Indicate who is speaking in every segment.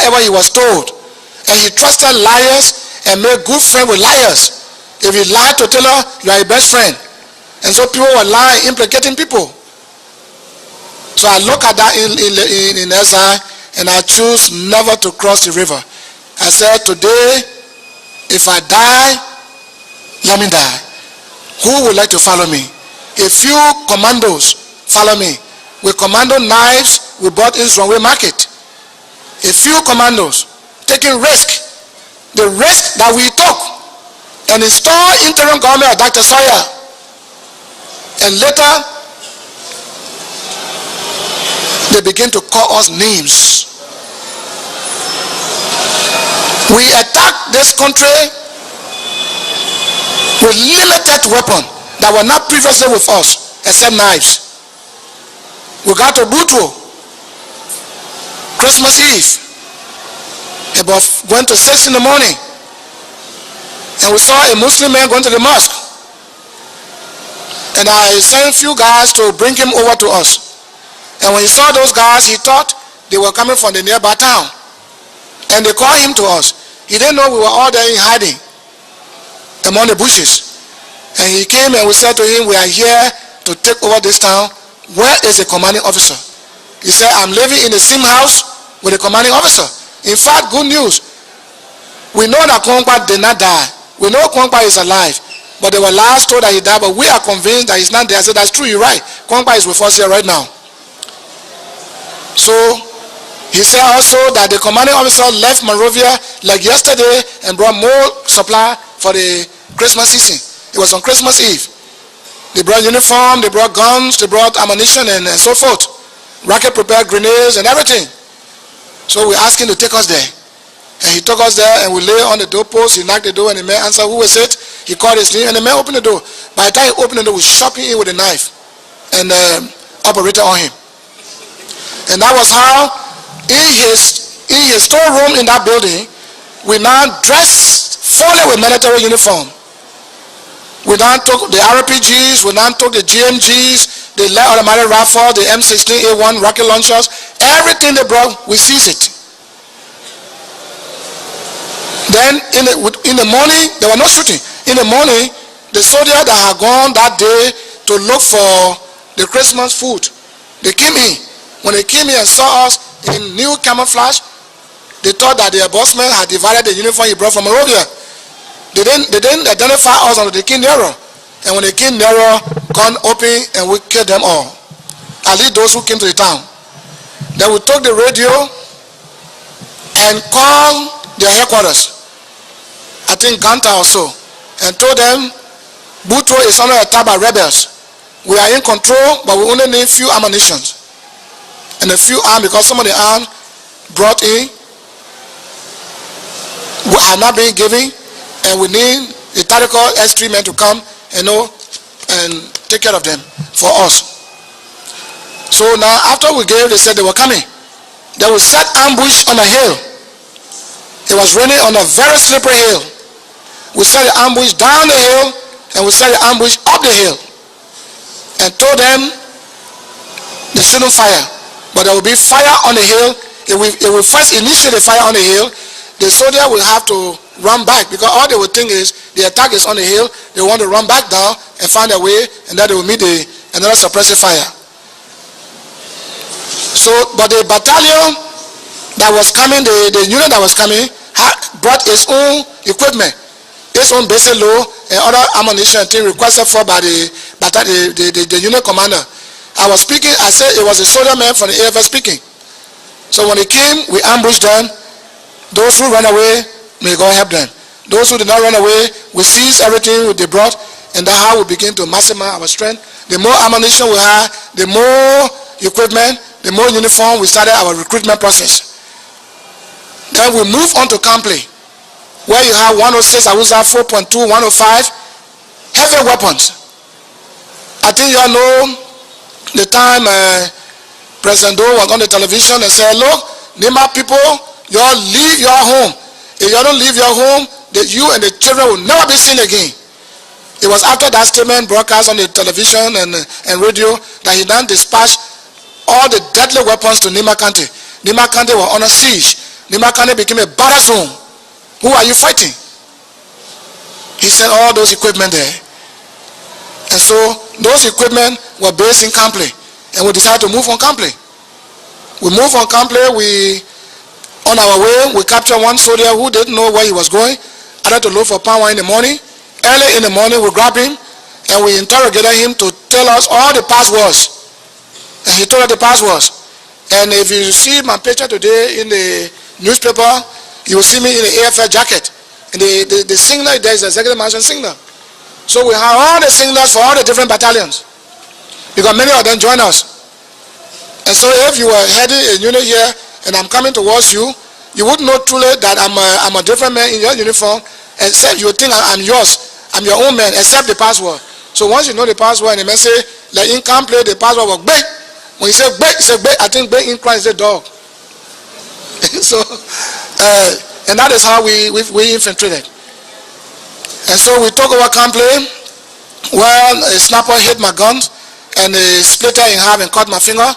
Speaker 1: whatever he was told. And he trusted liars and made good friends with liars. If he lied to Taylor, you are a best friend. And so people were lying, implicating people. So I look at that in exile, and I choose never to cross the river. I said, today, if I die, let me die. Who would like to follow me? A few commandos follow me. With commando knives, we bought in Runway Market. A few commandos taking risk. The risk that we took and installed interim government of Dr. Sawyer. And later, they begin to call us names. We attacked this country with limited weapons that were not previously with us, except knives. We got to Butuo, Christmas Eve, about went to 6 in the morning, and we saw a Muslim man going to the mosque. And I sent a few guys to bring him over to us. And when he saw those guys, he thought they were coming from the nearby town. And they called him to us. He didn't know we were all there in hiding among the bushes. And he came and we said to him, we are here to take over this town. Where is the commanding officer? He said, I'm living in the same house with the commanding officer. In fact, good news. We know that Kwangba did not die. We know Kwangba is alive. But they were last told that he died, but we are convinced that he's not there. I said, that's true, you're right. Kwangba is with us here right now. So he said also that the commanding officer left Monrovia like yesterday and brought more supply for the Christmas season. It was on Christmas Eve. They brought uniform, they brought guns, they brought ammunition and so forth. Rocket prepared grenades and everything. So we asked him to take us there. And he took us there and we lay on the doorpost. He knocked the door and the man answered, who was it? He called his name and the man opened the door. By the time he opened the door, we shot him in with a knife and operated on him. And that was how in his storeroom in that building, we now dressed fully with military uniform. We now took the RPGs, we now took the GMGs, the light automatic rifle, the M16A1 rocket launchers, everything they brought, we seized it. Then in the morning, there was no shooting. In the morning, the soldiers that had gone that day to look for the Christmas food, they came in. When they came in and saw us in new camouflage, they thought that the bossman had divided the uniform he brought from Monrovia. They didn't identify us until they came nearer. And when they came nearer, gun open and we killed them all. At least those who came to the town. Then we took the radio and called their headquarters, I think Ganta or so, and told them, Butuo is under attack by rebels. We are in control, but we only need few ammunition. And a few arms, because some of the arms brought in are not being given, and we need the tactical S3 men to come and take care of them for us. So now after we gave, they said they were coming. They will set ambush on a hill. It was raining on a very slippery hill. We set the ambush down the hill and we set the ambush up the hill and told them they shouldn't fire, but there will be fire on the hill. If we first initiate the fire on the hill, the soldier will have to run back, because all they will think is the attack is on the hill. They want to run back down and find a way, and then they will meet another suppressive fire. So, but the battalion that was coming, the unit that was coming, brought its own equipment, its own basic load and other ammunition thing requested for by the unit commander. I was speaking, I said it was a soldier man from the AFS speaking. So when they came, we ambushed them. Those who ran away, may God help them. Those who did not run away, we seized everything they brought, and that's how we begin to maximize our strength. The more ammunition we had, the more equipment, the more uniform, we started our recruitment process. Then we moved on to Campley, where you have 106, Awuza 4.2, 105, heavy weapons. I think you all know the time President Doe was on the television and said, look, Nima people, you all leave your home. If you don't leave your home, you and the children will never be seen again. It was after that statement broadcast on the television and radio that he then dispatched all the deadly weapons to Nima County. Nima County was under siege. Nimakane became a battle zone. Who are you fighting? He sent all those equipment there. And so those equipment were based in Kample. And we decided to move on Kample. We moved on Kample. On our way, we captured one soldier who didn't know where he was going. I had to look for power in the morning. Early in the morning, we grabbed him and we interrogated him to tell us all the passwords. And he told us the passwords. And if you see my picture today in the newspaper, you will see me in the AFL jacket. And the singlet there is the executive mansion singlet. So we have all the singlets for all the different battalions, because many of them join us. And so if you were heading a unit here and I'm coming towards you, you would know truly that I'm a different man in your uniform, except you think I'm yours. I'm your own man, except the password. So once you know the password, and the man say, like in Kample, the password was Bay. When you say Bay, you say Bay. I think Bay in Christ is a dog. So, and that is how we infiltrated. And so we took over Kample. Well, a snapper hit my guns and a splitter in half and cut my finger.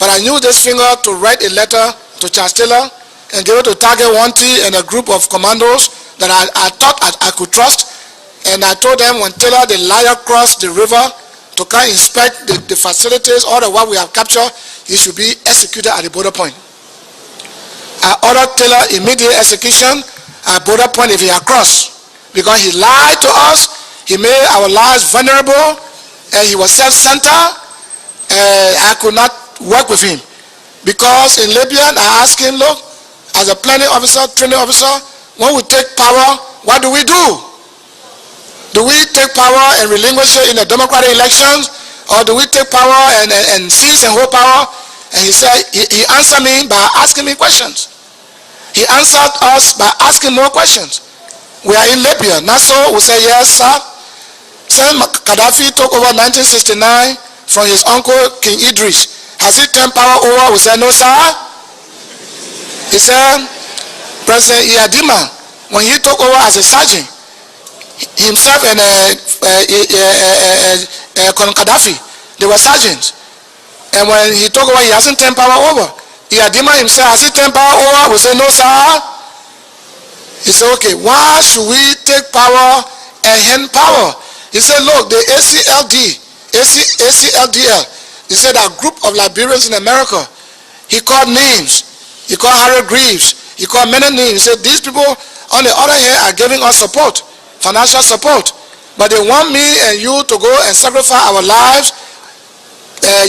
Speaker 1: But I used this finger to write a letter to Charles Taylor and give it to Target 1T and a group of commandos that I thought I could trust. And I told them when Taylor the liar crossed the river to come inspect the facilities, all the what we have captured, he should be executed at the border point. I ordered Taylor immediate execution at border point if he had crossed. Because he lied to us, he made our lives vulnerable, and he was self-centered. I could not work with him. Because in Libya, I asked him, look, as a planning officer, training officer, when we take power, what do we do? Do we take power and relinquish it in the democratic elections? Or do we take power and seize and hold power? And he said, he answered me by asking me questions. He answered us by asking more questions. We are in Libya. Nassau will say, yes, sir. Since Gaddafi took over 1969 from his uncle, King Idris, has he turned power over? We say, no, sir. He said, President Iyadima, when he took over as a sergeant, himself and Colonel Gaddafi, they were sergeants. And when he took over, he hasn't turned power over. Iyadima himself, has he turned power over? We say, no, sir. He said, okay, why should we take power and hand power? He said, look, the ACLDL, he said a group of Liberians in America, he called names. He called Harry Greaves. He called many names. He said, these people, on the other hand, are giving us support, financial support. But they want me and you to go and sacrifice our lives.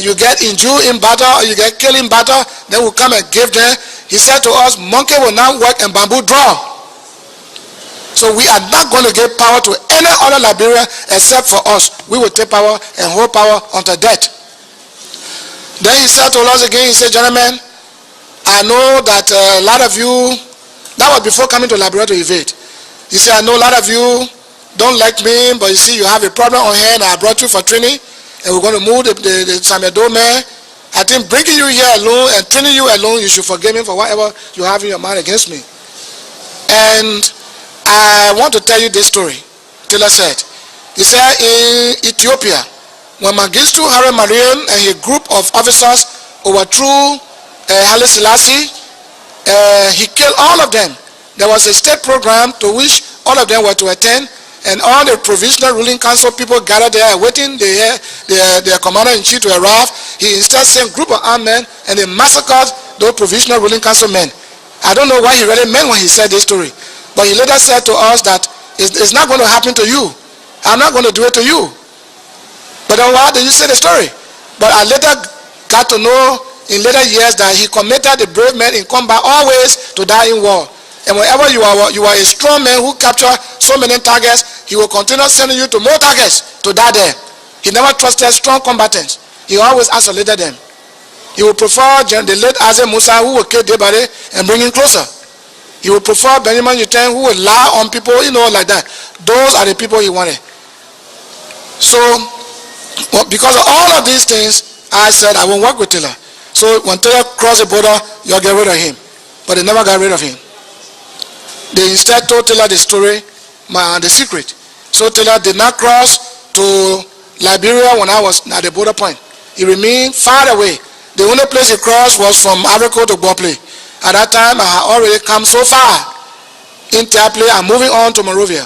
Speaker 1: You get injured in battle or you get killed in battle, then we'll come and give them. He said to us, monkey will not work and bamboo draw. So we are not going to give power to any other Liberian except for us. We will take power and hold power until death. Then he said to us again, he said, gentlemen, I know that a lot of you, that was before coming to Liberia to evade. He said, I know a lot of you don't like me, but you see you have a problem on hand. I brought you for training and we're going to move the Samedo man. I think bringing you here alone and training you alone, you should forgive me for whatever you have in your mind against me. And I want to tell you this story. Taylor said, he said in Ethiopia, when Mengistu Haile Mariam and a group of officers overthrew Haile Selassie, he killed all of them. There was a state program to which all of them were to attend, and all the provisional ruling council people gathered there waiting their commander-in-chief to arrive. He instead sent a group of armed men and they massacred those provisional ruling council men. I don't know what he really meant when he said this story. But he later said to us that it's not going to happen to you. I'm not going to do it to you. But then why did you say the story? But I later got to know in later years that he committed the brave men in combat always to die in war. And whenever you are a strong man who capture so many targets, he will continue sending you to more targets to die there. He never trusted strong combatants. He always isolated them. He would prefer the late Azem Musa, who would kill Debare and bring him closer. He would prefer Benjamin Yuten, who would lie on people, like that. Those are the people he wanted. So, because of all of these things, I said I won't work with Taylor. So when Taylor crossed the border, you'll get rid of him. But they never got rid of him. They instead told Taylor the story, the secret. So Taylor did not cross to Liberia when I was at the border point. He remained far away. The only place he crossed was from Africa to Bopley. At that time, I had already come so far in Tapley and moving on to Monrovia.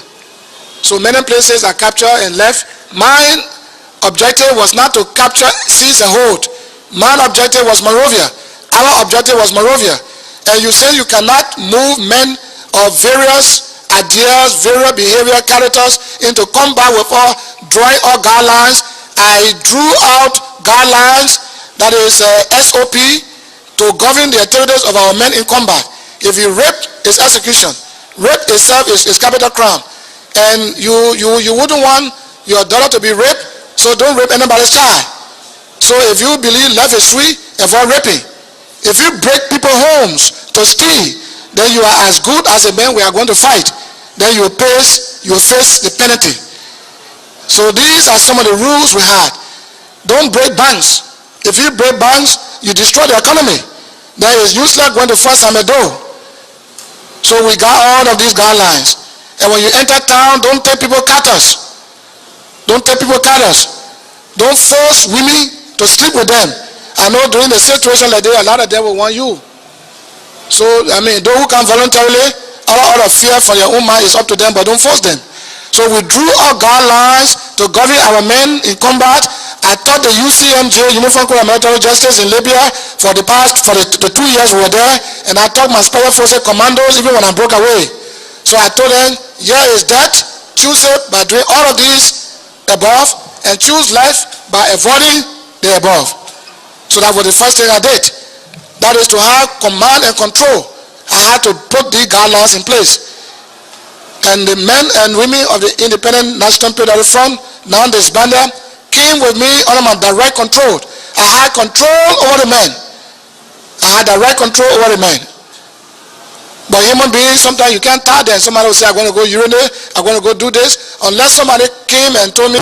Speaker 1: So many places I captured and left. My objective was not to capture, seize, and hold. My objective was Monrovia. Our objective was Monrovia. And you say you cannot move men of various ideas, various behavior, characters into combat with all drawing all guidelines. I drew out guidelines, that is SOP, to govern the activities of our men in combat. If you rape, it's execution. Rape itself is capital crime. And you wouldn't want your daughter to be raped, so don't rape anybody's child. So if you believe life is sweet, avoid raping. If you break people's homes to steal, then you are as good as the men we are going to fight. Then you face the penalty. So these are some of the rules we had. Don't break banks. If you break banks, you destroy the economy. Then it's useless going to force Amedo. So we got all of these guidelines. And when you enter town, don't take people cutters. Don't take people cutters. Don't force women to sleep with them. I know during the situation like that, a lot of them will want you. So, I mean, those who come voluntarily, out of fear for their own mind is up to them, but don't force them. So we drew our guidelines to govern our men in combat. I taught the UCMJ, Uniform Code of Military Justice in Libya, for the 2 years we were there, and I taught my Special Forces commandos even when I broke away. So I told them, here is that, choose it by doing all of these above, and choose life by avoiding the above. So that was the first thing I did. That is to have command and control. I had to put these guidelines in place. And the men and women of the Independent National Patriotic Front, now disbanded, came with me under my direct control. I had control over the men. I had direct control over the men. But human beings, sometimes you can't tell them. Somebody will say, I'm going to go urinate, I'm going to go do this. Unless somebody came and told me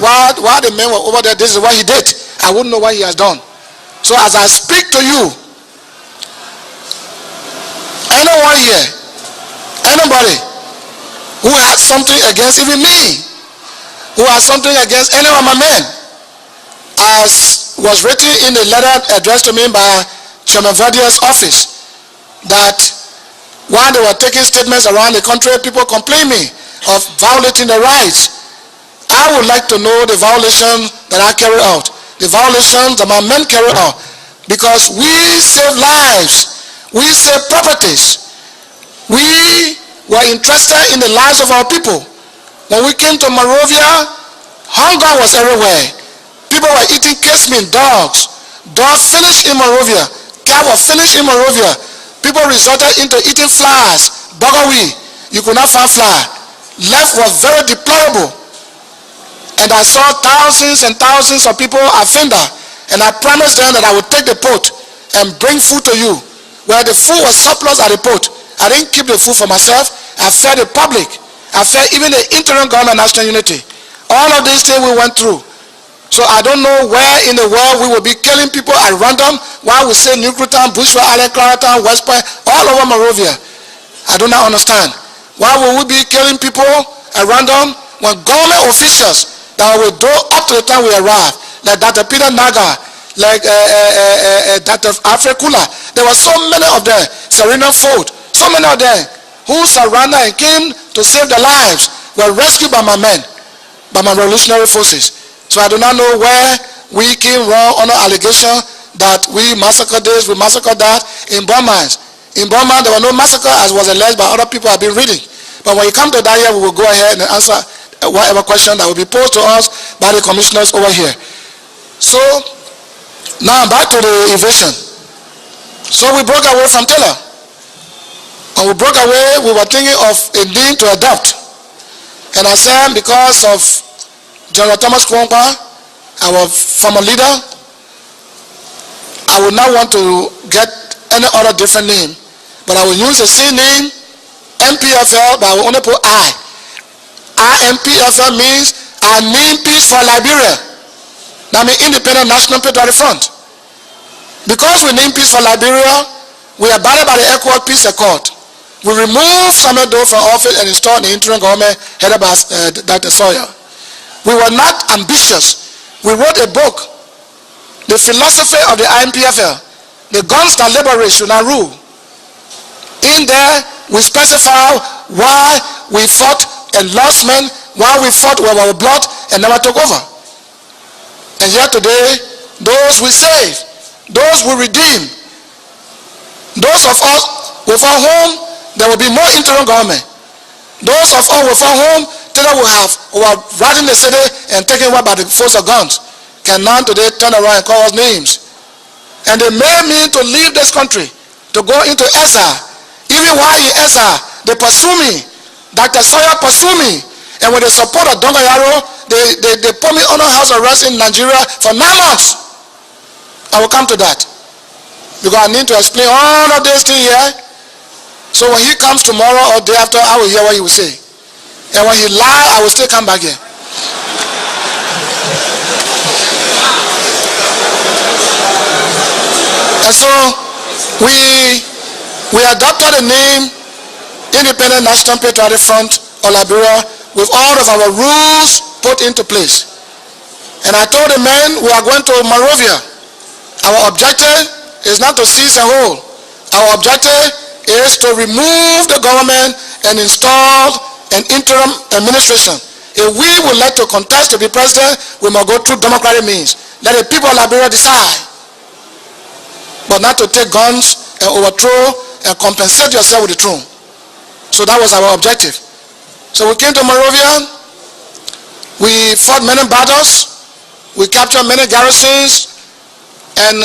Speaker 1: why the men were over there, this is what he did, I wouldn't know what he has done. So as I speak to you, anyone here, anybody who has something against even me, who has something against any of my men, as was written in the letter addressed to me by Chairman Verdier's office, that while they were taking statements around the country, people complain me of violating the rights. I would like to know the violations that I carry out, the violations that my men carry out, because we save lives, we save properties, we were interested in the lives of our people. When we came to Monrovia, hunger was everywhere. People were eating casemen, dogs. Dogs finished in Monrovia. Cat were finished in Monrovia. People resorted into eating flies, buggery. You could not find fly. Life was very deplorable. And I saw thousands and thousands of people offender. And I promised them that I would take the boat and bring food to you. Where the food was surplus at the port. I didn't keep the food for myself. I fed the public. I fed even the interim government national unity. All of these things we went through. So I don't know where in the world we will be killing people at random while we say Newcretown, Bushwa Island, Claratown, West Point, all over Monrovia. I do not understand. Why will we be killing people at random when government officials that will do up to the time we arrive, like Dr. Peter Naga, like Dr. Alfred Kula, there were so many of them, Serena Ford, so many of them who surrendered and came to save their lives were rescued by my men, by my revolutionary forces. So I do not know where we came wrong on the allegation that we massacred this, we massacred that in Burma. In Burma, there were no massacre as was alleged by other people I've been reading. But when you come to that here, we will go ahead and answer whatever question that will be posed to us by the commissioners over here. So, now back to the invasion. So we broke away from Taylor. When we broke away, we were thinking of a name to adopt. And I said, because of General Thomas Kwangwa, our former leader, I would not want to get any other different name, but I will use the same name, MPFL, but I will only put I. IMPFL means I mean peace for Liberia. That means Independent National Patriotic Front. Because we name peace for Liberia, we are bounded by the ECOWAS Peace Accord. We removed Samuel Doe from office and installed the interim government headed by Dr. Sawyer. We were not ambitious. We wrote a book, The Philosophy of the IMPFL. The guns that liberate should not rule. In there, we specify why we fought and lost men, why we fought with our blood and never took over. And yet today, those we save, those we redeem, those of us without whom there will be more interim government, those of us without whom Taylor will have who are riding the city and taken away by the force of guns, can now today turn around and call us names. And they made me to leave this country to go into exile. Even while in exile, they pursue me. Dr. Sawyer pursue me. And with the support of Dongayaro, they put me under house arrest in Nigeria for 9 months. I will come to that, because I need to explain all of this thing here. So when he comes tomorrow or day after, I will hear what he will say. And when he lies, I will still come back here. And so we adopted the name Independent National Patriotic Front of Liberia with all of our rules put into place. And I told the men, we are going to Monrovia. Our objective is not to seize and hold. Our objective is to remove the government and install an interim administration. If we would like to contest to be president, we must go through democratic means. Let the people of Liberia decide. But not to take guns and overthrow and compensate yourself with the throne. So that was our objective. So we came to Monrovia. We fought many battles. We captured many garrisons. And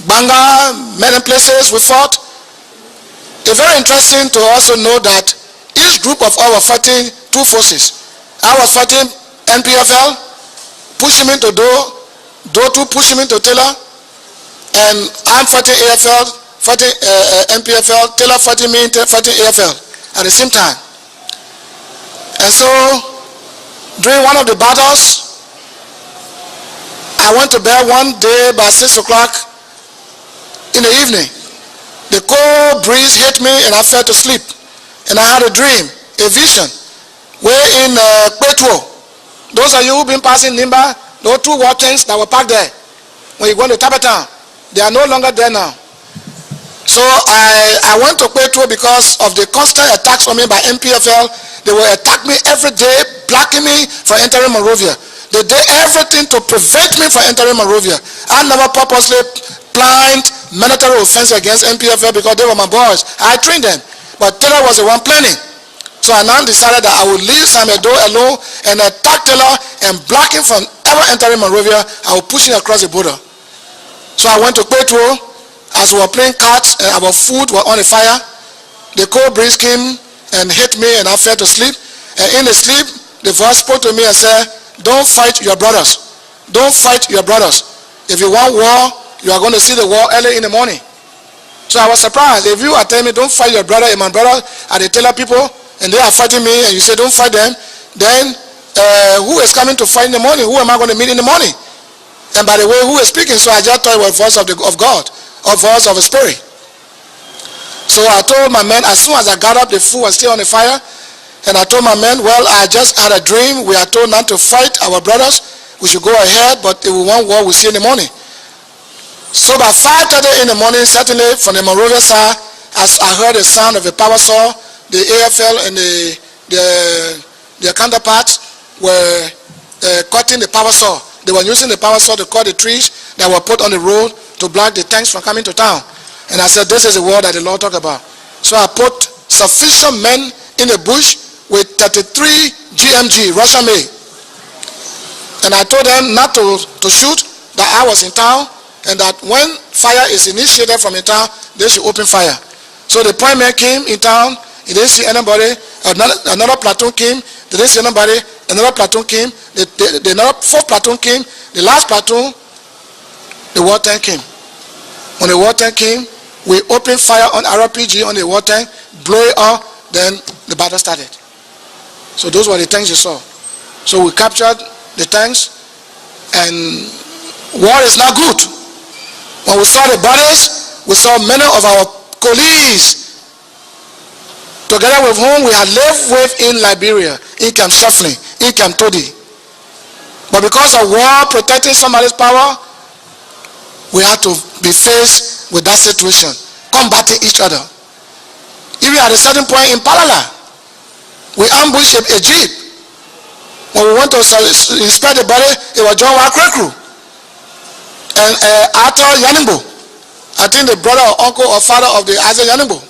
Speaker 1: Banga, many places we fought. It's very interesting to also know that each group of us was fighting two forces. I was fighting NPFL, pushing me to Do to push him into Taylor. And I'm fighting AFL, fighting NPFL, Taylor fighting me, fighting AFL at the same time. And so, during one of the battles, I went to bed one day by 6 o'clock in the evening. The cold breeze hit me and I fell to sleep. And I had a dream, a vision. We're in Petro. Those of you who've been passing Nimba, those two war tanks that were parked there, when you go to Tapatown, they are no longer there now. So I went to Petro because of the constant attacks on me by NPFL. They will attack me every day, blocking me from entering Monrovia. They did everything to prevent me from entering Monrovia. I never purposely planned military offense against NPFL because they were my boys. I trained them. But Taylor was the one planning. So I now decided that I would leave Samuel Doe alone and attack Taylor and block him from ever entering Monrovia. I would push him across the border. So I went to Petro. As we were playing cards and our food was on the fire, the cold breeze came and hit me and I fell to sleep. And in the sleep, the voice spoke to me and said, don't fight your brothers. Don't fight your brothers. If you want war, you are going to see the war early in the morning. So I was surprised. If you are telling me don't fight your brother and my brother are the Taylor people and they are fighting me and you say don't fight them, then who is coming to fight in the morning? Who am I going to meet in the morning? And by the way, who is speaking? So I just thought it was the voice of God, or voice of a spirit. So I told my men, as soon as I got up, the food was still on the fire. And I told my men, well, I just had a dream. We are told not to fight our brothers. We should go ahead, but if we want war, we'll see in the morning. So by 5:30 in the morning, certainly from the Monrovia side, as I heard the sound of a power saw, the AFL and their counterparts were cutting the power saw. They were using the power saw to cut the trees that were put on the road to block the tanks from coming to town. And I said, this is the war that the Lord talked about. So I put sufficient men in the bush with 33 GMG, Russian made. And I told them not to shoot, that I was in town, and that when fire is initiated from in town, they should open fire. So the point man came in town, he didn't see anybody, another platoon came, they didn't see anybody, another platoon came, the fourth platoon came, the last platoon, the war tank came. When the war tank came, we opened fire on RPG on the war tank, blow it up, then the battle started. So those were the tanks you saw. So we captured the tanks, and war is not good. When we saw the bodies, we saw many of our colleagues, together with whom we had lived with in Liberia, in Camp Shuffling, in Camp Todi. But because of war protecting somebody's power, we had to be faced with that situation, combating each other. Even at a certain point in Palala, we ambushed a jeep. When we went to inspect the body, it was John Wakrekru and Arthur Yanimbo. I think the brother or uncle or father of the Isaac Yanimbo.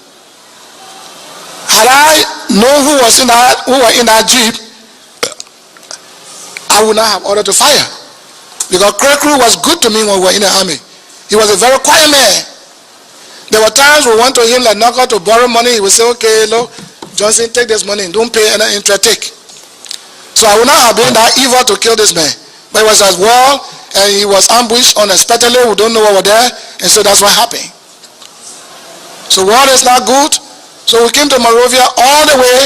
Speaker 1: Had I known who were in that jeep, I would not have ordered to fire. Because Krekru was good to me when we were in the army. He was a very quiet man. There were times we went to him like knock out to borrow money. He would say, okay, look, Johnson, take this money and don't pay any interest, take. So I would not have been that evil to kill this man. But it was as well, and he was ambushed unexpectedly. We don't know what was there, and so that's what happened. So war is not good. So we came to Monrovia all the way.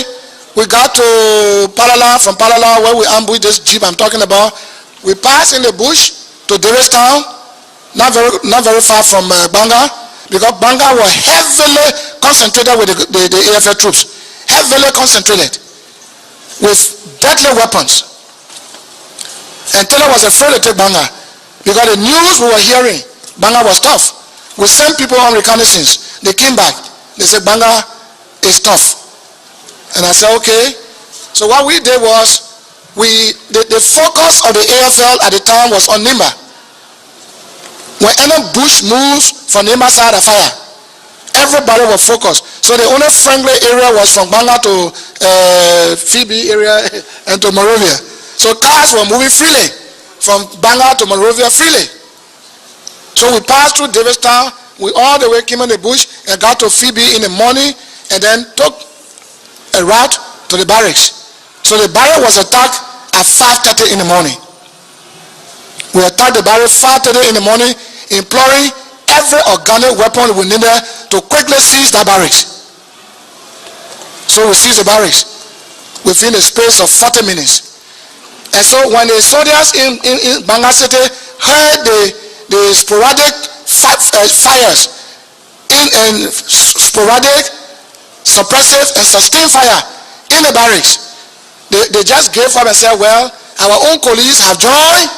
Speaker 1: We got to Palala, from Palala where we ambushed this jeep I'm talking about. We passed in the bush to Davistown, not very far from Banga, because Banga were heavily concentrated with the AFL troops. Heavily concentrated with deadly weapons. And Taylor was afraid to take Banga because the news we were hearing, Banga was tough. We sent people on reconnaissance. They came back. They said Banga is tough. And I said, okay. So what we did was, the focus of the AFL at the time was on Nimba. When any bush moves from Nimba side of fire, everybody was focused. So the only friendly area was from Banga to Phoebe area and to Monrovia. So cars were moving freely from Banga to Monrovia freely. So we passed through Davistown. We all the way came in the bush and got to Phoebe in the morning and then took a route to the barracks. So the barrack was attacked at 5:30 in the morning. We attacked the barrack 5:30 in the morning, imploring every organic weapon we needed to quickly seize that barracks. So we seized the barracks within a space of 40 minutes. And so when the soldiers in Banga City heard the sporadic fires, and sporadic, suppressive and sustained fire in the barracks, they just gave up and said, well, our own colleagues have joined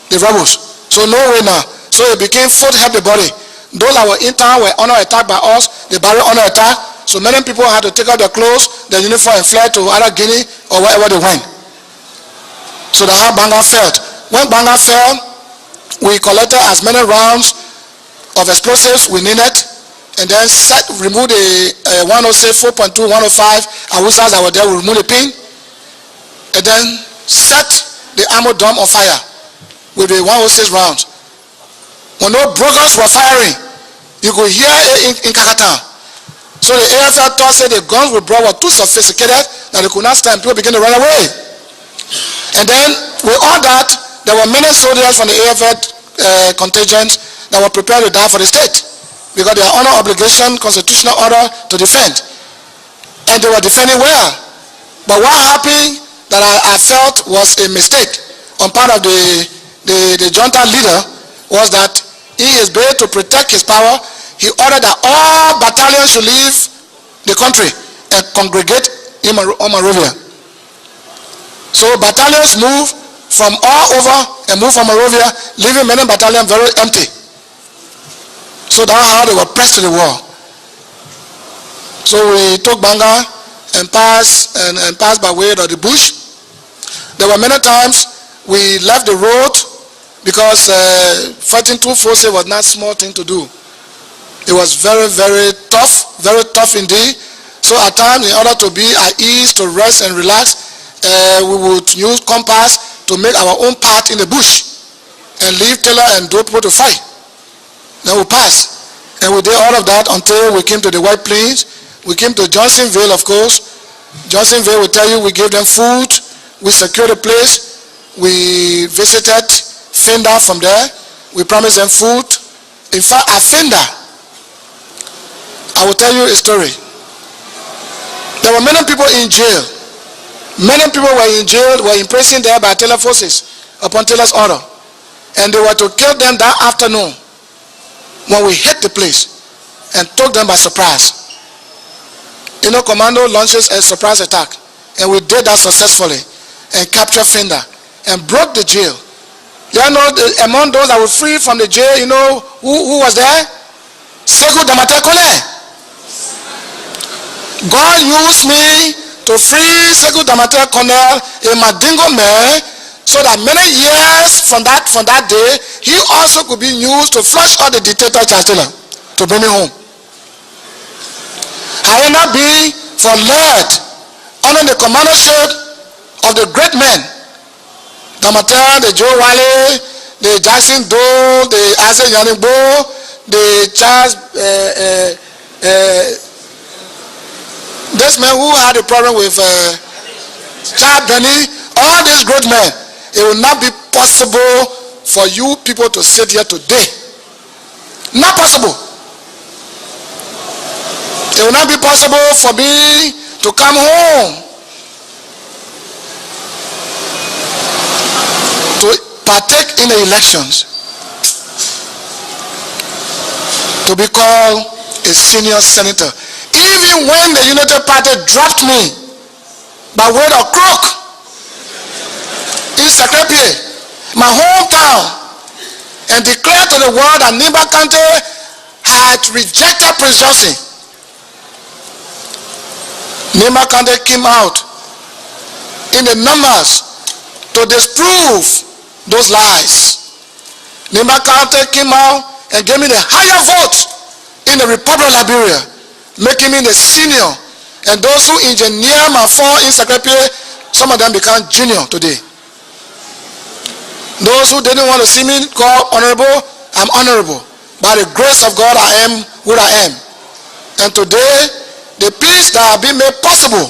Speaker 1: the rebels. So no way now. So it became food help the body. Those that were in town were under attack by us, the barrack under attack. So many people had to take out their clothes, their uniform, and fled to either Guinea or wherever they went. So that's how Banga felt. When Banga fell, we collected as many rounds of explosives we needed, and then remove the 106, 4.2, 105 Awusas that were there. We remove the pin, and then set the ammo drum on fire with the 106 rounds. When those brokers were firing, you could hear it in Kakatan. So the AFL thought said the guns we brought were too sophisticated that they could not stand. People began to run away. And then with all that, there were many soldiers from the AFL contingent that were prepared to die for the state because they are under obligation, constitutional order to defend. And they were defending well. But what happened that I felt was a mistake on part of the junta leader was that in his bid to protect his power, he ordered that all battalions should leave the country and congregate in Monrovia. So battalions moved from all over and moved from Monrovia, leaving many battalions very empty. So that's how they were pressed to the wall. So we took Banga and passed by way of the bush. There were many times we left the road because fighting two forces was not a small thing to do. It was very, very tough indeed. So at times, in order to be at ease, to rest and relax, we would use compass to make our own path in the bush and leave Taylor and those people to fight. Then we passed. And we did all of that until we came to the White Plains. We came to Johnsonville, of course. Johnsonville, we tell you, we gave them food. We secured the place. We visited Fenda from there. We promised them food. In fact, at Fenda, I will tell you a story. There were many people in jail. Many people were in jail, were imprisoned there by Taylor forces upon Taylor's order. And they were to kill them that afternoon when we hit the place and took them by surprise. You know, Commando launches a surprise attack. And we did that successfully and captured Fenda and broke the jail. You know, among those that were free from the jail, you know who was there? Sekou Damate Kone. God used me to free Sekou Damate Kone, a Mandingo man, so that many years from that day, he also could be used to flush out the dictator Chancellor, to bring me home. I ended up being for led under the commandership of the great men, Damate, the Joe Wiley, the Jackson Doe, the Ase Yanigbo, the Charles, this man who had a problem with Charles Benny, all these great men. It will not be possible for you people to sit here today. Not possible. It will not be possible for me to come home to partake in the elections, to be called a senior senator. Even when the United Party dropped me by way of crook in Secretariat, my hometown, and declared to the world that Nimba County had rejected Prince Johnson. Nimba County came out in the numbers to disprove those lies. Nimba County came out and gave me the higher vote in the Republic of Liberia, making me the senior. And those who engineer my fall in Secretariat, some of them become junior today. Those who didn't want to see me called honorable, I'm honorable. By the grace of God, I am who I am. And today, the peace that has been made possible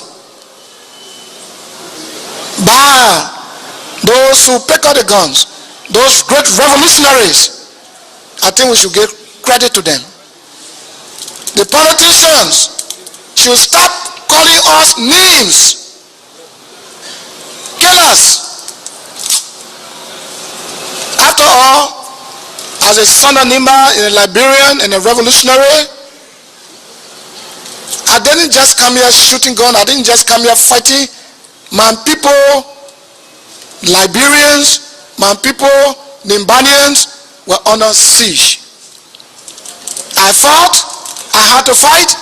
Speaker 1: by those who pick up the guns, those great revolutionaries, I think we should give credit to them. The politicians should stop calling us names, killers. After all, as a son of Nimba, a Liberian and a revolutionary, I didn't just come here shooting gun. I didn't just come here fighting. My people, Liberians, my people, Nimbanians, were under siege. I fought. I had to fight.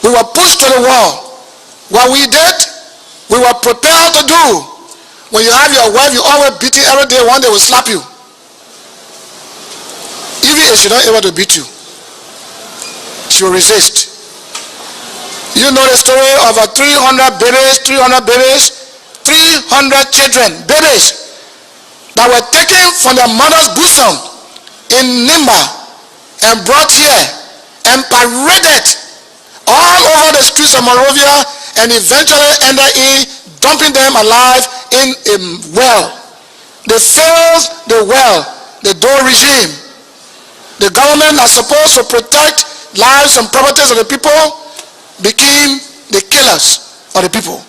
Speaker 1: We were pushed to the wall. What we did, we were prepared to do. When you have your wife, you always beat her every day. One day will slap you. Even if she's not able to beat you, she will resist. You know the story of 300 babies, 300 children, babies, that were taken from their mother's bosom in Nimba and brought here and paraded all over the streets of Monrovia, and eventually ended in dumping them alive in a well. They failed the well, the Doe regime. The government that's supposed to protect lives and properties of the people became the killers of the people.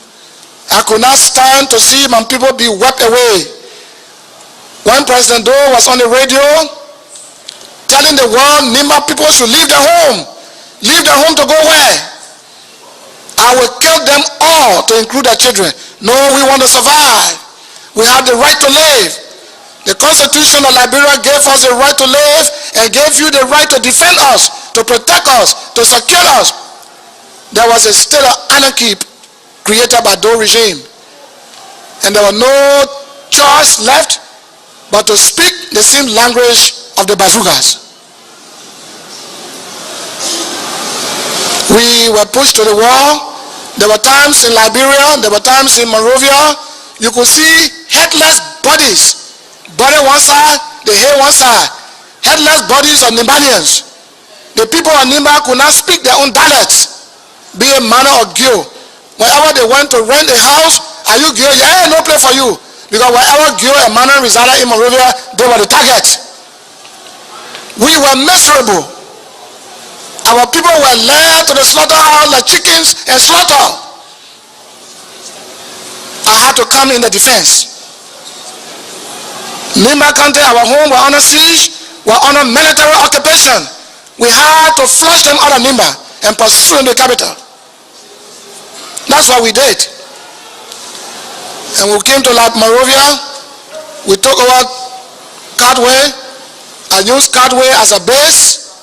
Speaker 1: I could not stand to see my people be wiped away. When President Doe was on the radio telling the world Nimba people should leave their home. Leave their home to go where? I will kill them all, to include their children. No, we want to survive. We have the right to live. The Constitution of Liberia gave us the right to live and gave you the right to defend us, to protect us, to secure us. There was a state of anarchy created by Doe regime, and there was no choice left but to speak the same language of the bazookas. We were pushed to the wall. There were times in Liberia, there were times in Monrovia, you could see headless bodies. Body one side, the hair one side. Headless bodies of Nimbanians. The people of Nimba could not speak their own dialects, be it Mana or Gyo. Whenever they went to rent a house, are you Gyo? Yeah, no place for you. Because wherever Gyo and Mana resided in Monrovia, they were the target. We were miserable. Our people were led to the slaughterhouse like chickens and slaughtered. I had to come in the defense. Nimba County, our home, were under siege, were under military occupation. We had to flush them out of Nimba and pursue in the capital. That's what we did. And we came to Monrovia. We took over Cartway. I used Cartway as a base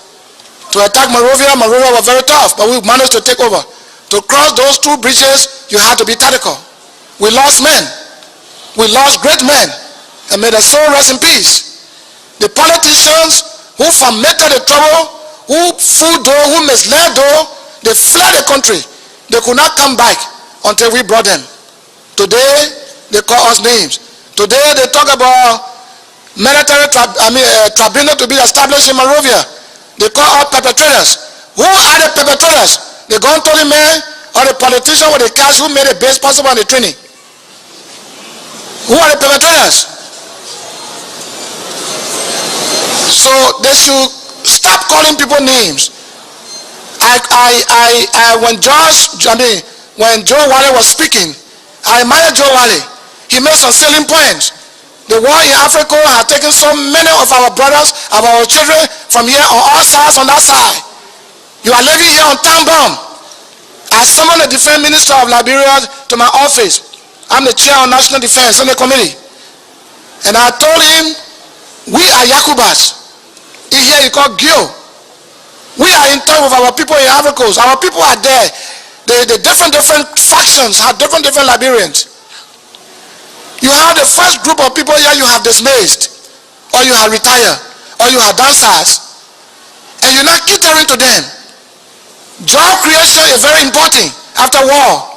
Speaker 1: to attack Monrovia. Monrovia was very tough, but we managed to take over. To cross those two bridges, you had to be tactical. We lost men. We lost great men. And may the soul rest in peace. The politicians who fomented the trouble, who fooled those, who misled those, they fled the country. They could not come back until we brought them. Today, they call us names. Today, they talk about military tribunal to be established in Monrovia. They call us perpetrators. Who are the perpetrators? The gun toting men or the politician with the cash who made the base possible and the training? Who are the perpetrators? So they should stop calling people names. When Joe Wally was speaking, I admired Joe Wally. He made some salient points. The war in Africa has taken so many of our brothers, of our children from here on all sides, on that side. You are living here on town bomb. I summoned the defense minister of Liberia to my office. I'm the chair of National Defense on the committee. And I told him, we are Yakubas. In here you call Gyo. We are in touch with our people in Africa. Our people are there. The different factions have different Liberians. You have the first group of people here you have dismissed, or you have retired, or you have dancers, and you're not catering to them. Job creation is very important after war.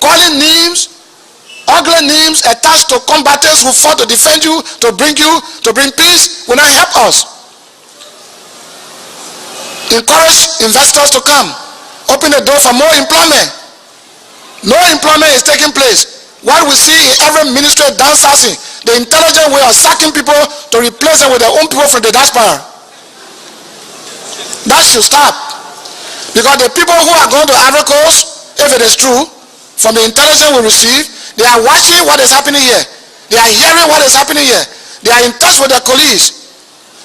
Speaker 1: Calling names, ugly names attached to combatants who fought to defend you, to bring peace, will not help us. Encourage investors to come. Open the door for more employment. No employment is taking place. What we see in every ministry downsizing, the intelligent way of sacking people to replace them with their own people from the diaspora. That should stop. Because the people who are going to Ivory Coast, if it is true, from the intelligence we receive, they are watching what is happening here. They are hearing what is happening here. They are in touch with their colleagues.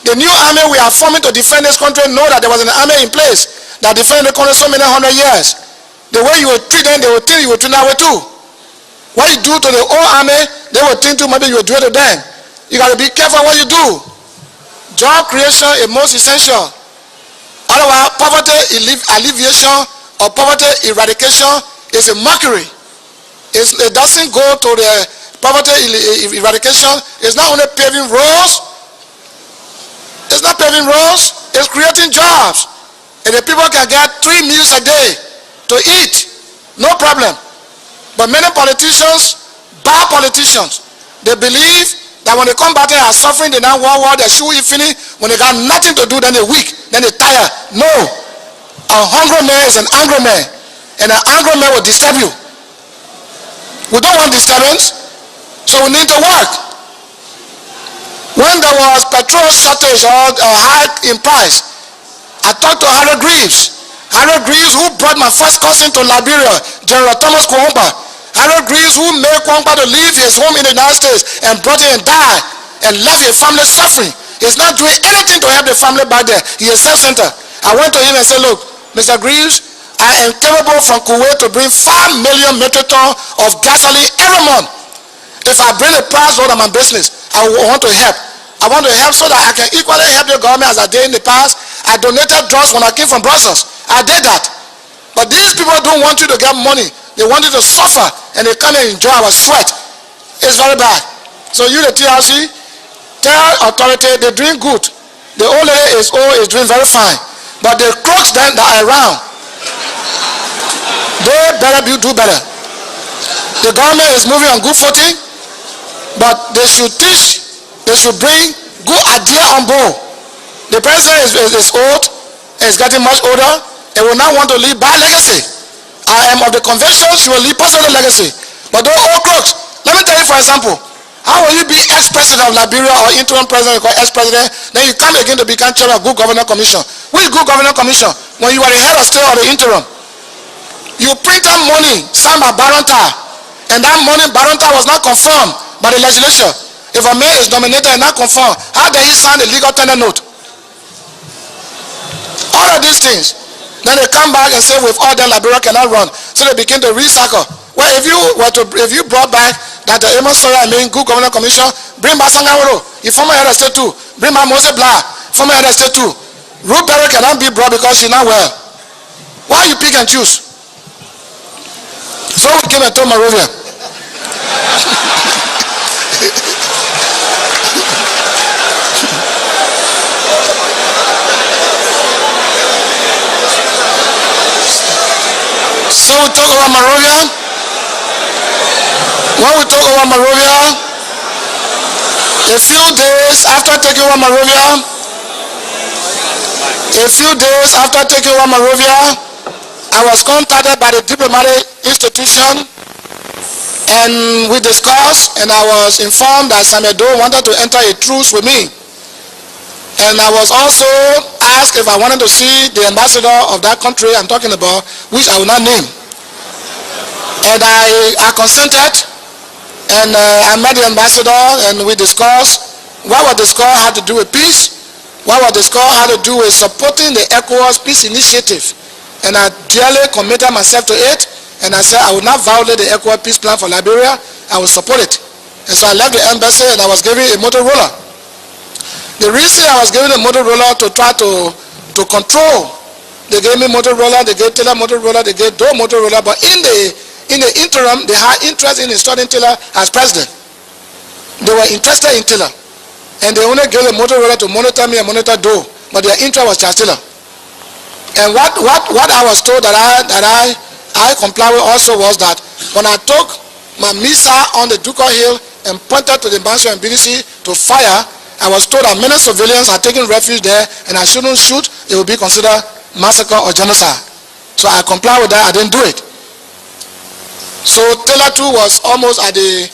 Speaker 1: The new army we are forming to defend this country know that there was an army in place that defended the country so many 100 years. The way you will treat them, they will think you will treat that way too. What you do to the old army, they will think too, maybe you will do it to them. You got to be careful what you do. Job creation is most essential. Otherwise, poverty alleviation or poverty eradication is a mockery. It doesn't go to the poverty eradication. It's not only paving roads. It's not paving roads. It's creating jobs. And the people can get 3 meals a day to eat. No problem. But many politicians, bad politicians, they believe that when they come back and are suffering, they now war, they should eat finish. When they got nothing to do, then they're weak, then they're tired. No. A hungry man is an angry man. And an angry man will disturb you. We don't want disturbance, so we need to work. When there was petrol shortage or hike in price, I talked to Harold Greaves. Harold Greaves, who brought my first cousin to Liberia, General Thomas Kwomba. Harold Greaves, who made Kwomba to leave his home in the United States and brought him and died and left his family suffering. He's not doing anything to help the family back there. He is self-centered. I went to him and said, look, Mr. Greaves, I am capable from Kuwait to bring 5 million metric tons of gasoline every month. If I bring a price load on my business, I want to help. I want to help so that I can equally help the government as I did in the past. I donated drugs when I came from Brussels. I did that. But these people don't want you to get money. They want you to suffer, and they come and enjoy our sweat. It's very bad. So you, the TRC, tell authority they're doing good. The old lady is doing very fine. But the crooks that are around, they better do better. The government is moving on good footing, but they should teach, they should bring good idea on board. The president is old, and is getting much older, and will not want to leave bad legacy. I am of the conviction she will leave positive legacy. But those old crooks, let me tell you for example, how will you be ex-president of Liberia or interim president or ex-president, then you come again to become chair of Good Governance Commission? Which Good Governance Commission? When you are the head of state or the interim. You printed money signed by Barronta, and that money Barronta was not confirmed by the legislature. If a man is nominated and not confirmed, how dare he sign a legal tender note? All of these things. Then they come back and say, with all that Liberia cannot run. So they begin to recycle. Well, if you brought back that Amos Sawyer, good governor commission, bring back Sangaworo, the former head of state too, bring back Mose Blah, former head of state too. Ruth Berry cannot be brought because she's not well. Why you pick and choose? So we came and told Monrovia. So we talk about Monrovia. When we talk about Monrovia, a few days after taking over Monrovia, I was contacted by the diplomatic institution, and we discussed, and I was informed that Samuel Doe wanted to enter a truce with me. And I was also asked if I wanted to see the ambassador of that country I'm talking about, which I will not name. And I consented, and I met the ambassador, and we discussed. What was discussed had to do with peace. What was discussed had to do with supporting the ECOWAS peace initiative. And I dearly committed myself to it, and I said I would not violate the ECOWAS peace plan for Liberia. I will support it. And so I left the embassy, and I was given a Motorola. The reason I was given a Motorola to try to control, they gave me Motorola, they gave Taylor Motorola, they gave Doe Motorola, but in the interim, they had interest in installing Taylor as president. They were interested in Taylor, and they only gave a Motorola to monitor me and monitor Doe, but their interest was Charles Taylor. And what I was told that I complied with also was that when I took my missile on the Ducal Hill and pointed to the Banshee and BDC to fire, I was told that many civilians are taking refuge there, and I shouldn't shoot. It would be considered massacre or genocide. So I complied with that. I didn't do it. So Taylor too was almost at the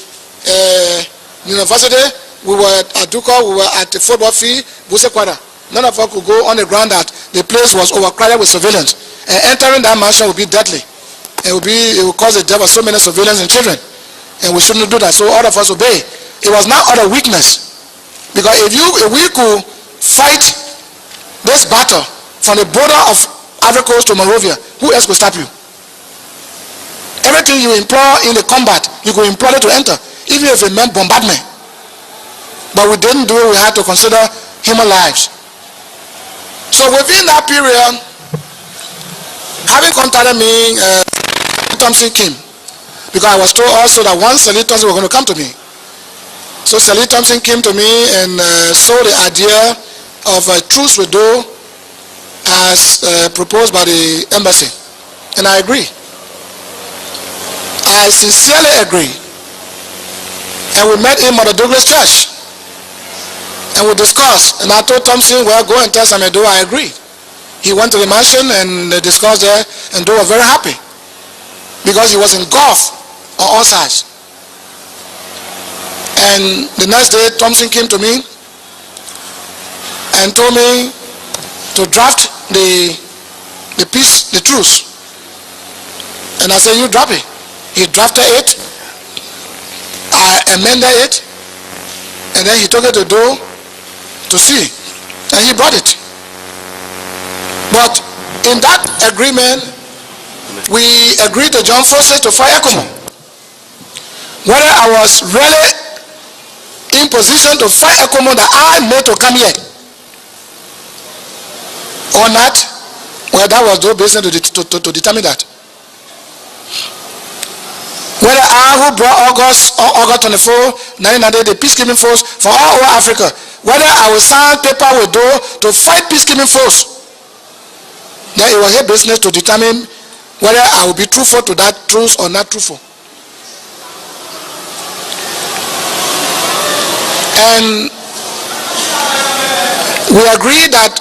Speaker 1: university. We were at Ducal. We were at the football field, Busekwada. None of us could go on the ground that the place was overcrowded with civilians. And entering that mansion would be deadly. It would cause the death of so many civilians and children. And we shouldn't do that. So all of us obey. It was not out of weakness. Because if we could fight this battle from the border of Ivory Coast to Monrovia, who else could stop you? Everything you employ in the combat, you could employ it to enter, even if it meant bombardment. But we didn't do it. We had to consider human lives. So within that period, having contacted me, Thompson came, because I was told also that once Sally Thompson was going to come to me. So Sally Thompson came to me and saw the idea of a truce with Doe as proposed by the embassy. And I agree. I sincerely agree. And we met in Mother Douglas Church. And we discussed. And I told Thompson, well, go and tell Samuel Doe I agree. He went to the mansion and they discussed there, and Doe was very happy because he was engulfed on all sides. And the next day, Thompson came to me and told me to draft the truce. And I said, you drop it. He drafted it. I amended it. And then he took it to Doe to see. And he brought it. But in that agreement, we agreed to join forces to fight ECOMO. Whether I was really in position to fight ECOMO that I made to come here or not, well, that was Doe business to determine that. Whether I who brought August 24, 1990, the peacekeeping force for all over Africa, whether I will sign paper with Doe to fight peacekeeping force, then it was her business to determine whether I will be truthful to that truth or not truthful. And we agreed that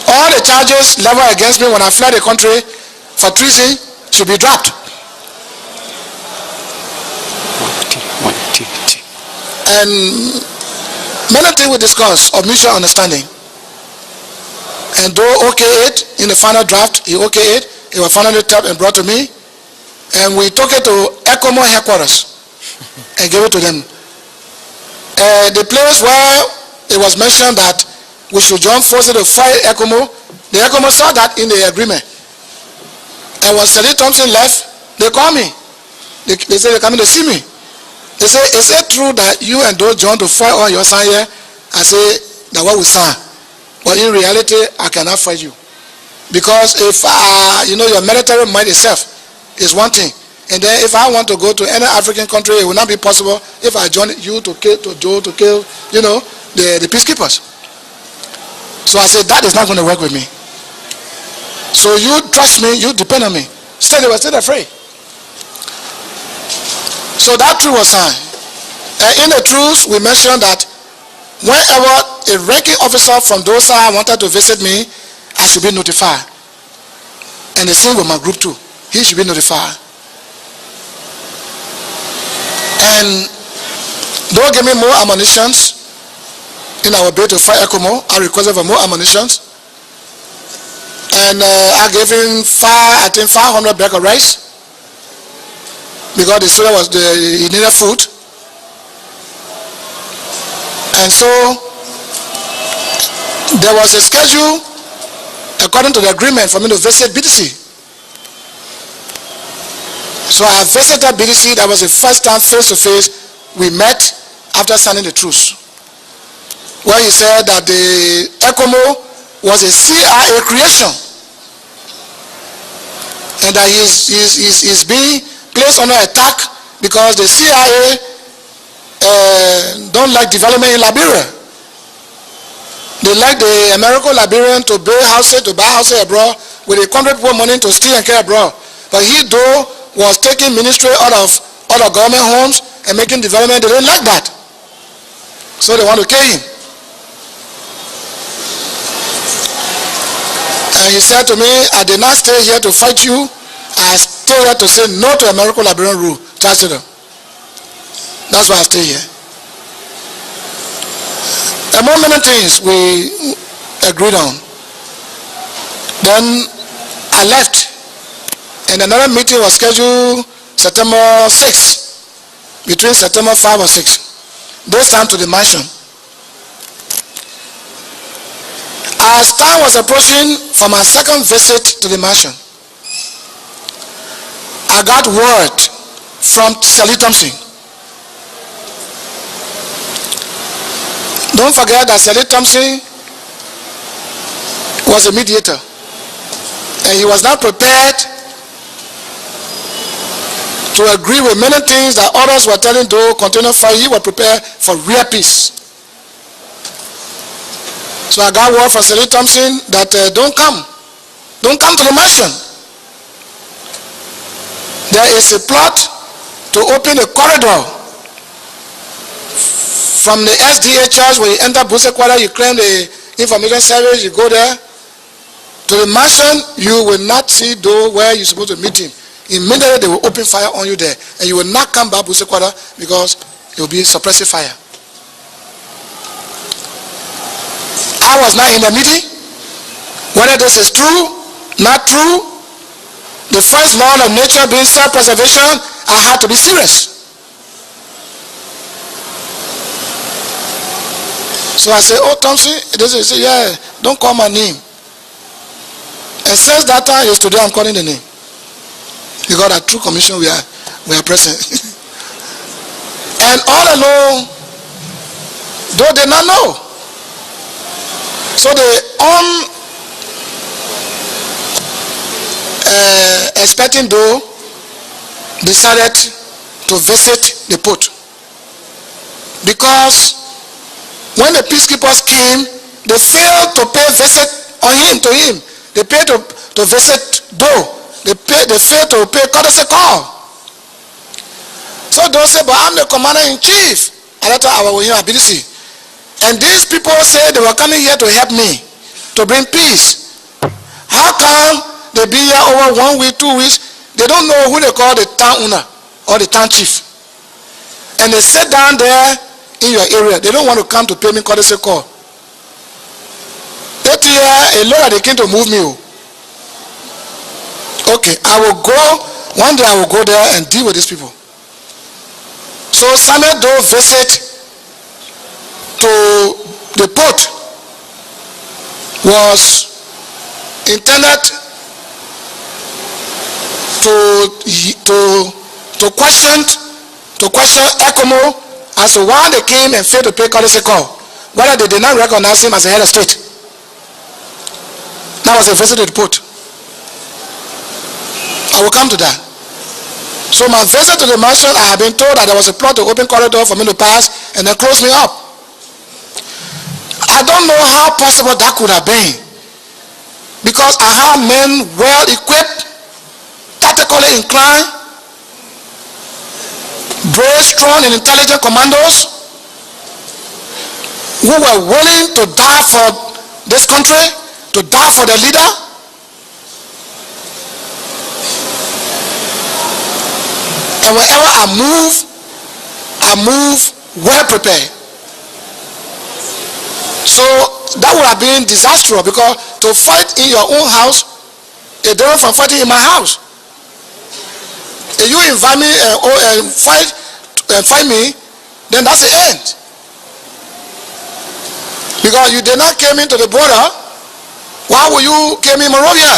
Speaker 1: all the charges leveled against me when I fled the country for treason should be dropped. And many things we discussed of mutual understanding. And Doe okayed it in the final draft, he okayed it. It was finally tapped and brought to me. And we took it to ECOMO headquarters and gave it to them. The place where it was mentioned that we should join forces to fight ECOMO, the ECOMO saw that in the agreement. And when Sally Thompson left, they called me. They say they're coming to see me. They say, is it true that you and those John to fight on your son here? I say, that what we sign. But in reality, I cannot fight you. Because if, your military might itself is one thing. And then if I want to go to any African country, it will not be possible if I join you to kill, the peacekeepers. So I said, that is not going to work with me. So you trust me, you depend on me. Still, they were still afraid. So that truth was signed. And in the truth, we mentioned that whenever a ranking officer from those side wanted to visit me, I should be notified. And the same with my group too. He should be notified. And don't give me more ammunitions in our bid to fight ECOMO. I requested for more ammunitions. And I gave him 500 bags of rice. Because the soldier he needed food. And so there was a schedule according to the agreement for me to visit BDC. So I visited BDC. That was the first time face to face we met after signing the truce. Where he said that the ECOMO was a CIA creation. And that he's being placed under attack because the CIA don't like development in Liberia. They like the American Liberian to build houses, to buy houses abroad with a contract for money to steal and carry abroad. But he though was taking ministry out of government homes and making development. They didn't like that. So they want to kill him. And he said to me, I did not stay here to fight you. I stay here to say no to American Liberian rule. Chancellor. That's why I stay here. Among many things we agreed on. Then I left. And another meeting was scheduled September 6. Between September 5 or 6. This time to the mansion. As time was approaching for my second visit to the mansion, I got word from Sally Thompson. Don't forget that Sally Thompson was a mediator. And he was not prepared to agree with many things that others were telling to continue fight. He was prepared for real peace. So I got word from Sally Thompson that don't come to the mansion. There is a plot to open a corridor from the SDA church. When you enter Busekwara, you claim the information service, you go there. To the mansion, you will not see door where you're supposed to meet him. Immediately they will open fire on you there, and you will not come back Busekwara because it will be suppressive fire. I was not in the meeting. Whether this is true, not true, the first law of nature being self-preservation, I had to be serious. So I said, oh, Thompson, he said, yeah, don't call my name. And since that time, is today I'm calling the name. Because at True Commission, we are present. And all along, though they not know. So the expecting though decided to visit the port. Because when the peacekeepers came, they failed to pay visit to him. They paid to visit though. They failed to pay courtesy call. So those say, but I'm the commander-in-chief. I thought I was here at BDC. And these people say they were coming here to help me, to bring peace. How come they be here over 1 week, 2 weeks? They don't know who they call the town owner or the town chief. And they sit down there in your area. They don't want to come to pay me courtesy call. That year, a lawyer, they came to move me. Okay, I will go, one day I will go there and deal with these people. So Samuel Doe visit to the port was intended to question ECOMO as to why they came and failed to pay courtesy call, whether they did not recognize him as a head of state. That was a visit to the port. I will come to that. So my visit to the mansion, I have been told that there was a plot to open corridor for me to pass and then close me up. I don't know how possible that could have been, because I have men well equipped, tactically inclined, brave, strong, and intelligent commandos who were willing to die for this country, to die for their leader. And wherever I move well prepared. So that would have been disastrous, because to fight in your own house is different from fighting in my house. If you invite me and fight me, then that's the end. Because you did not come into the border, why would you came in Monrovia?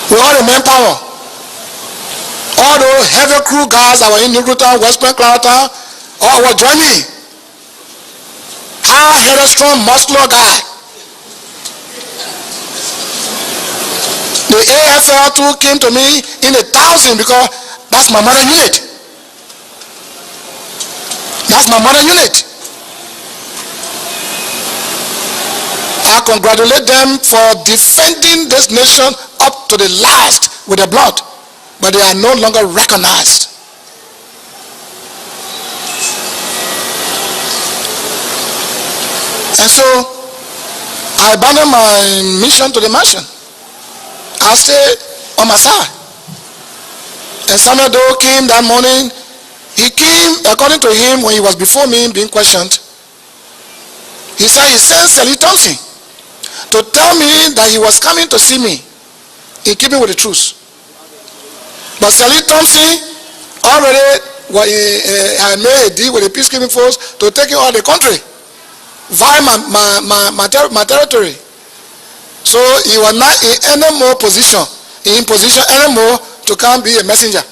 Speaker 1: With all the manpower. All those heavy crew guys that were in Newtown, West Point, Clarendon, all were joining. High-headed, strong, muscular guy. The AFL too came to me in 1,000, because that's my mother unit. That's my mother unit. I congratulate them for defending this nation up to the last with their blood. But they are no longer recognized. And so I abandoned my mission to the mansion. I stayed on my side. And Samuel Doe came that morning. He came, according to him, when he was before me being questioned. He said he sent Sally Thompson to tell me that he was coming to see me, in keeping with the truth. But Sally Thompson already had made a deal with the peacekeeping force to take him out of the country via my territory. So he was not in any more position anymore to come be a messenger.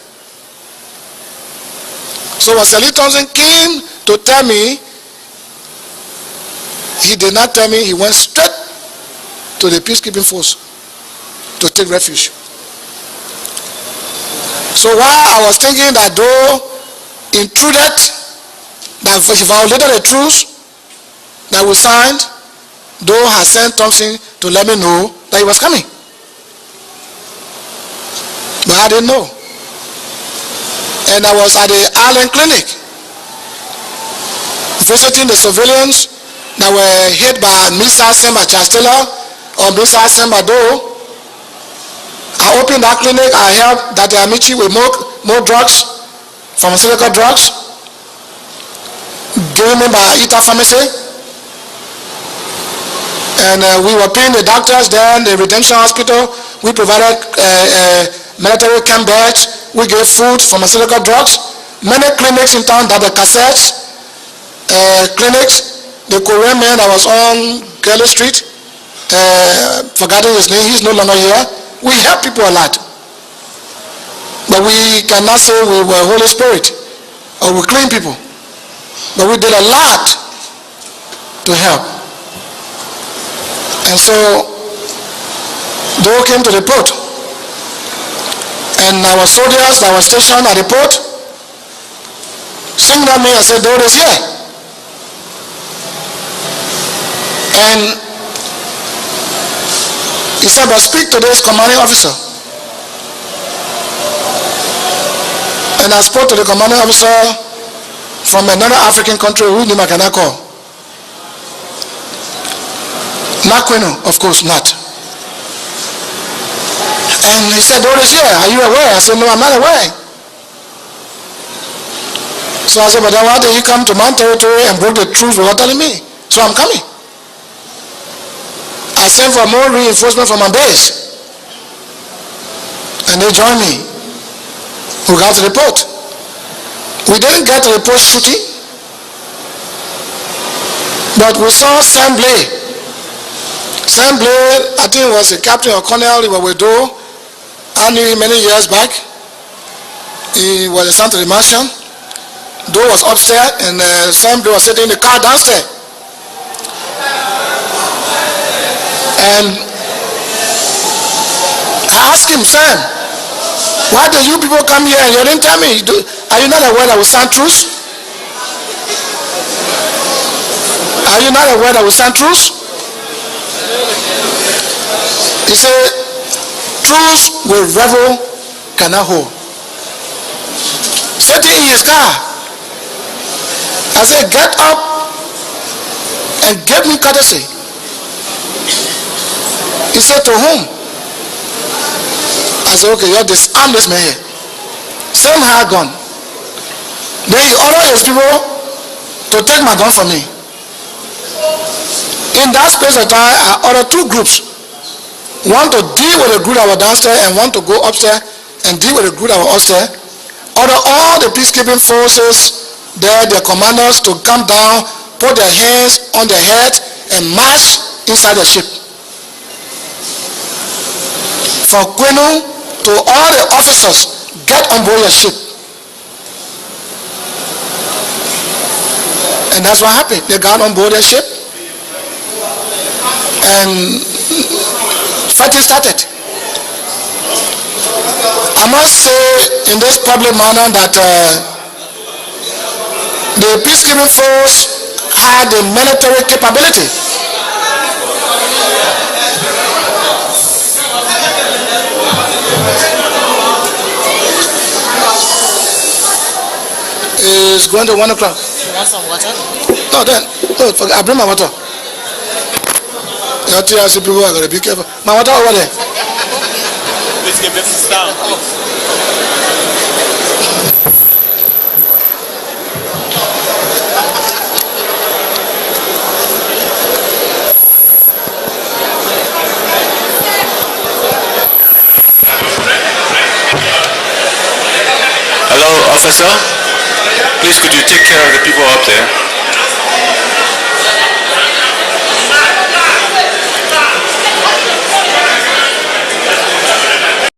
Speaker 1: So when Sally Thompson came to tell me, he did not tell me, he went straight to the peacekeeping force to take refuge. So while I was thinking that Doe intruded, that he violated the truce that we signed, Doe has sent Thompson to let me know that he was coming. But I didn't know. And I was at the Island Clinic visiting the civilians that were hit by missiles sent by Charles Taylor or missiles sent by Doe. I opened that clinic. I helped Dr. Amici with more drugs, pharmaceutical drugs, given me by Ita Pharmacy. And we were paying the doctors there in the Redemption Hospital. We provided military camp beds. We gave food, pharmaceutical drugs. Many clinics in town, Dr. Cassettes clinics. The Korean man that was on Kelly Street, forgetting his name, he's no longer here. We help people a lot. But we cannot say we were Holy Spirit or we clean people. But we did a lot to help. And so Doe came to the port. And our soldiers that were stationed at the port singed at me and said, Doe is here. And he said, but speak to this commanding officer. And I spoke to the commanding officer from another African country whose name I cannot call. Not Quino, of course not. And he said, Doe is here. Are you aware? I said, no, I'm not aware. So I said, but then why did he come to my territory and broke the truth without telling me? So I'm coming. I sent for more reinforcement from my base. And they joined me. We got to the port. We didn't get to the port shooting, but we saw Sam Blade. Sam Blade, I think was a captain or colonel, he was with Doe. I knew him many years back. He was assigned to the mansion. Door was upstairs, and somebody was sitting in the car downstairs. And I asked him, Sam, why do you people come here and you didn't tell me? Are you not aware that we sound truth? Are you not aware that we sound truth? He said, truth will revel cannot hold. Sitting in his car, I said, get up and give me courtesy. He said, to whom? I said, okay, you disarm this man here. Same hard gun. Then he ordered his people to take my gun from me. In that space of time, I ordered two groups. One to deal with the group that was downstairs and one to go upstairs and deal with the group that was upstairs. Order all the peacekeeping forces there, their commanders, to come down, put their hands on their head and march inside the ship. From Quenu to all the officers, get on board your ship. And that's what happened. They got on board their ship and fighting started. I must say in this public manner that the peacekeeping force had the military capability. It's going to 1 o'clock.
Speaker 2: You want some water?
Speaker 1: No, forget, I bring my water. You have to people are going to be careful. My water over there.
Speaker 3: Please give this down.
Speaker 4: Hello, officer. Please, could you take care of the people up there?